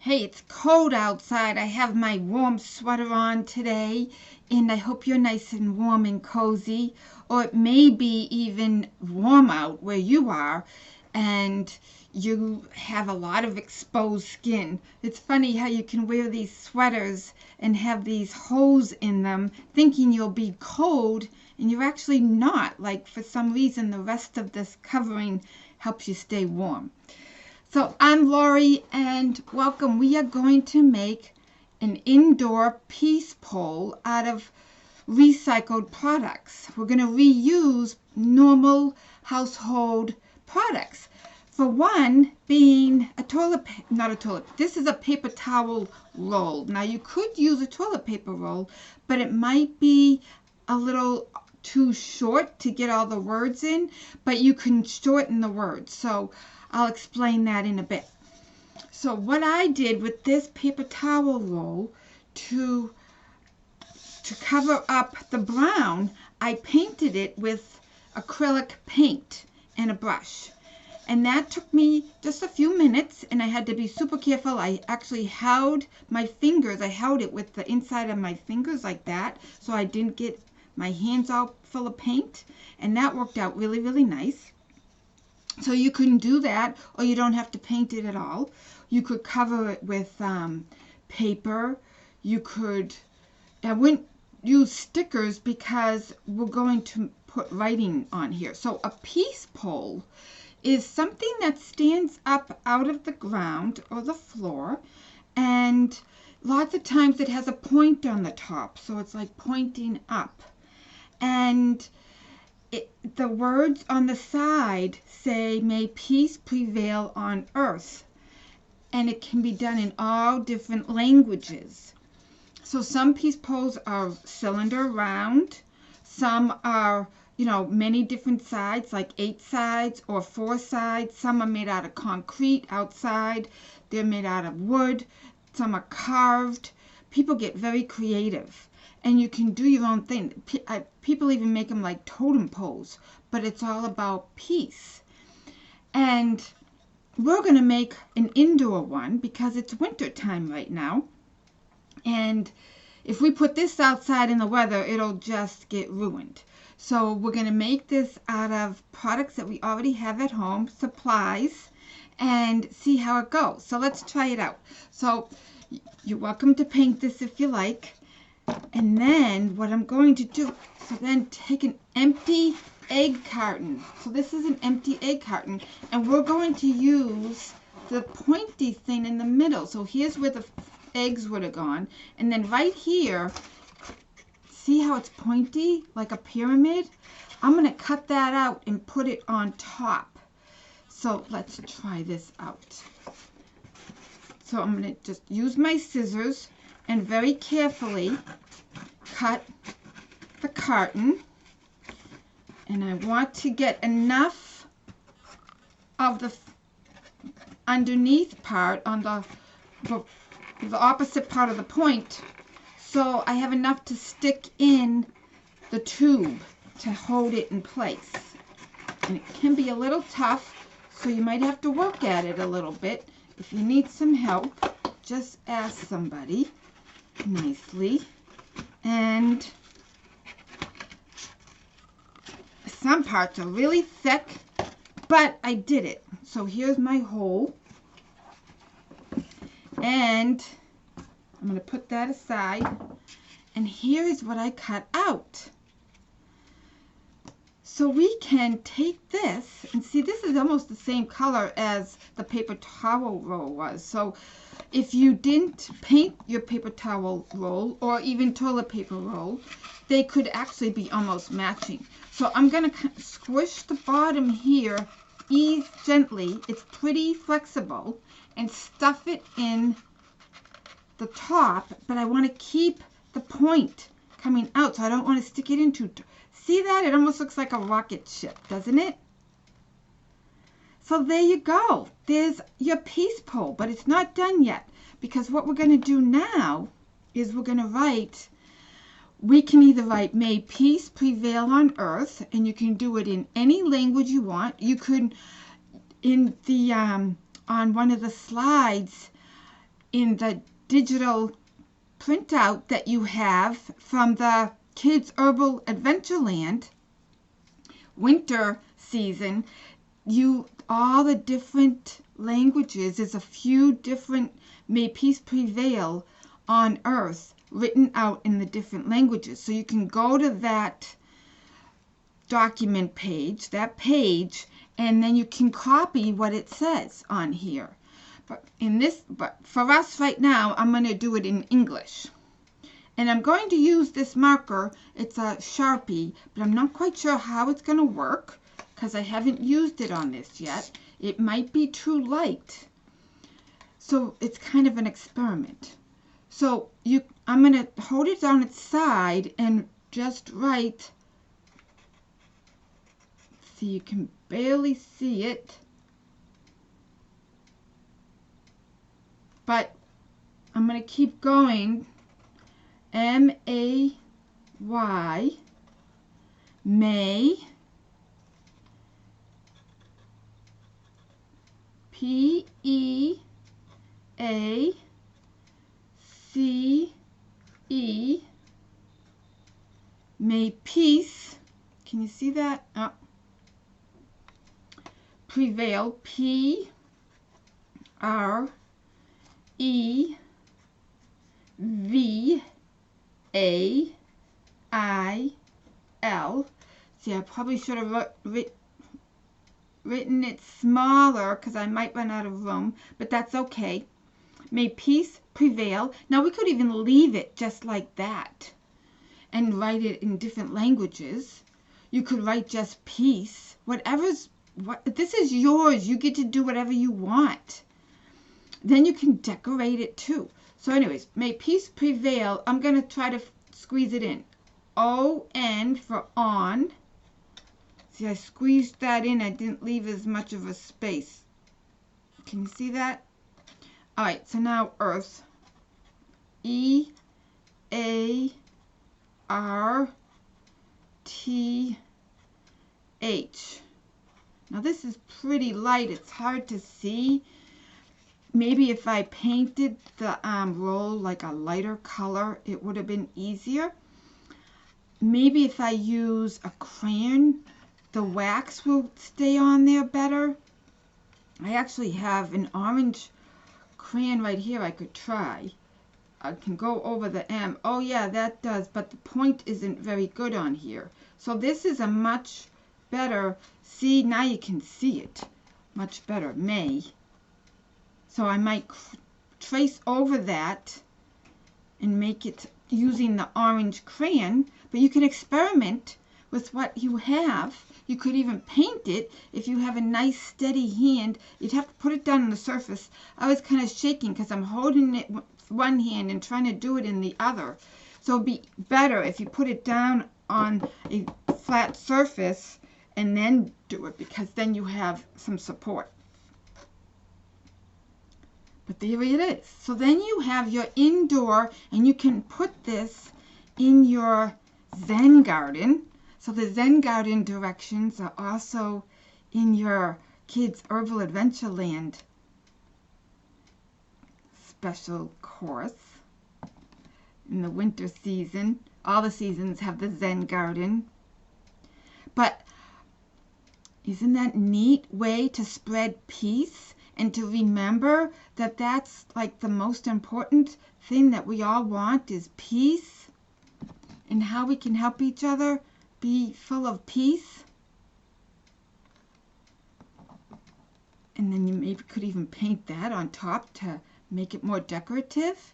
Hey, it's cold outside. I have my warm sweater on today, and I hope you're nice and warm and cozy, or it may be even warm out where you are, and you have a lot of exposed skin. It's funny how you can wear these sweaters and have these holes in them, thinking you'll be cold, and you're actually not. Like, for some reason, the rest of this covering helps you stay warm. So I'm Lori and welcome. We are going to make an indoor peace pole out of recycled products. We're going to reuse normal household products. For one, being this is a paper towel roll. Now you could use a toilet paper roll, but it might be a little too short to get all the words in, but you can shorten the words. So I'll explain that in a bit. So what I did with this paper towel roll to cover up the brown, I painted it with acrylic paint and a brush. And that took me just a few minutes, and I had to be super careful. I actually held my fingers. I held it with the inside of my fingers like that, so I didn't get my hands all full of paint. And that worked out really, really nice. So you can do that, or you don't have to paint it at all. You could cover it with paper. You could, I wouldn't use stickers because we're going to put writing on here. So a peace pole is something that stands up out of the ground or the floor, and lots of times it has a point on the top, so it's like pointing up. And the words on the side say, "May peace prevail on earth." And it can be done in all different languages. So some peace poles are cylinder round. Some are, many different sides, like 8 sides or 4 sides. Some are made out of concrete outside. They're made out of wood. Some are carved. People get very creative. And you can do your own thing. People even make them like totem poles, but it's all about peace. And we're going to make an indoor one because it's winter time right now. And if we put this outside in the weather, it'll just get ruined. So we're going to make this out of products that we already have at home, supplies, and see how it goes. So let's try it out. So you're welcome to paint this if you like. And then what I'm going to do, so then take an empty egg carton. So this is an empty egg carton, and we're going to use the pointy thing in the middle. So here's where the eggs would have gone. And then right here, see how it's pointy, like a pyramid? I'm going to cut that out and put it on top. So let's try this out. So I'm going to just use my scissors and very carefully cut the carton, and I want to get enough of the underneath part on the opposite part of the point, so I have enough to stick in the tube to hold it in place. And it can be a little tough, so you might have to work at it a little bit. If you need some help, just ask somebody nicely. And some parts are really thick, but I did it. So here's my hole, and I'm going to put that aside, and here is what I cut out. So we can take this, and see, this is almost the same color as the paper towel roll was. So if you didn't paint your paper towel roll or even toilet paper roll, they could actually be almost matching. So I'm going to squish the bottom here, ease gently, it's pretty flexible, and stuff it in the top, but I want to keep the point coming out, so I don't want to stick it into. See that? It almost looks like a rocket ship, doesn't it? So there you go. There's your peace pole, but it's not done yet, because what we're going to do now is we're going to write, we can either write, "May peace prevail on earth," and you can do it in any language you want. You could, in the, on one of the slides, in the digital printout that you have from the Kids Herbal Adventureland winter season, all the different languages, there's a few different May Peace Prevail on Earth written out in the different languages. So you can go to that document page, and then you can copy what it says on here. But for us right now, I'm going to do it in English. And I'm going to use this marker. It's a Sharpie, but I'm not quite sure how it's going to work because I haven't used it on this yet. It might be too light. So it's kind of an experiment. So I'm going to hold it on its side and just write. See, you can barely see it. But I'm going to keep going. M-A-Y, May, P-E-A-C-E, May Peace, can you see that? Oh. Prevail, P-R-E-V-A-I-L. See, I probably should have written it smaller because I might run out of room, but that's okay. May peace prevail. Now we could even leave it just like that and write it in different languages. You could write just peace. This is yours. You get to do whatever you want. Then you can decorate it too. So anyways, may peace prevail. I'm going to try to squeeze it in. O-N for on. See, I squeezed that in. I didn't leave as much of a space. Can you see that? All right, so now Earth. E-A-R-T-H. Now this is pretty light. It's hard to see. Maybe if I painted the roll like a lighter color, it would have been easier. Maybe if I use a crayon, the wax will stay on there better. I actually have an orange crayon right here I could try. I can go over the M. Oh yeah, that does, but the point isn't very good on here. So this is a much better, see, now you can see it much better, May. So I might trace over that and make it using the orange crayon, but you can experiment with what you have. You could even paint it if you have a nice steady hand. You'd have to put it down on the surface. I was kind of shaking because I'm holding it with one hand and trying to do it in the other. So it'd be better if you put it down on a flat surface and then do it, because then you have some support. But there it is. So then you have your indoor, and you can put this in your Zen garden. So the Zen garden directions are also in your Kids Herbal Adventureland special course in the winter season. All the seasons have the Zen garden. But isn't that a neat way to spread peace and to remember that that's like the most important thing that we all want is peace, and how we can help each other be full of peace? And then you maybe could even paint that on top to make it more decorative.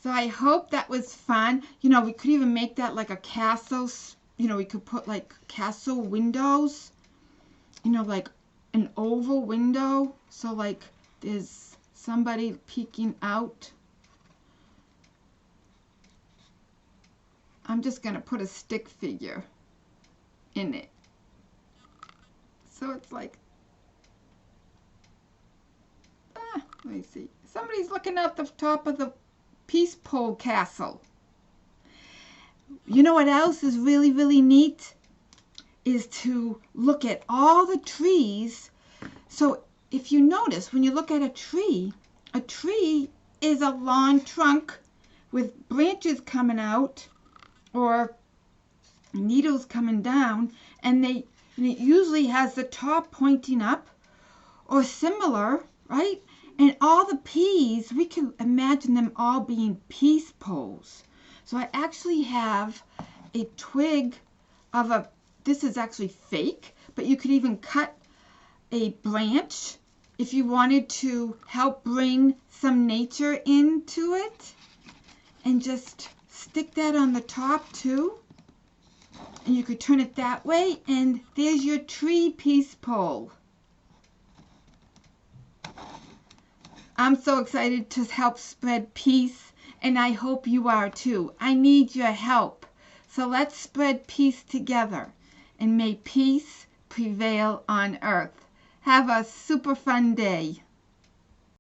So I hope that was fun. You know, we could even make that like a castle. You know, we could put like castle windows. You know, like an oval window. So like there's somebody peeking out. I'm just going to put a stick figure in it. So it's like, let me see. Somebody's looking out the top of the Peace Pole Castle. You know what else is really, really neat? Is to look at all the trees. So if you notice, when you look at a tree is a long trunk with branches coming out or needles coming down, and it usually has the top pointing up or similar, right? And all the peas, we can imagine them all being peace poles. So I actually have a twig of this is actually fake, but you could even cut a branch if you wanted to help bring some nature into it, and just stick that on the top too. And you could turn it that way, and there's your tree peace pole. I'm so excited to help spread peace, and I hope you are too. I need your help. So let's spread peace together, and may peace prevail on earth. Have a super fun day.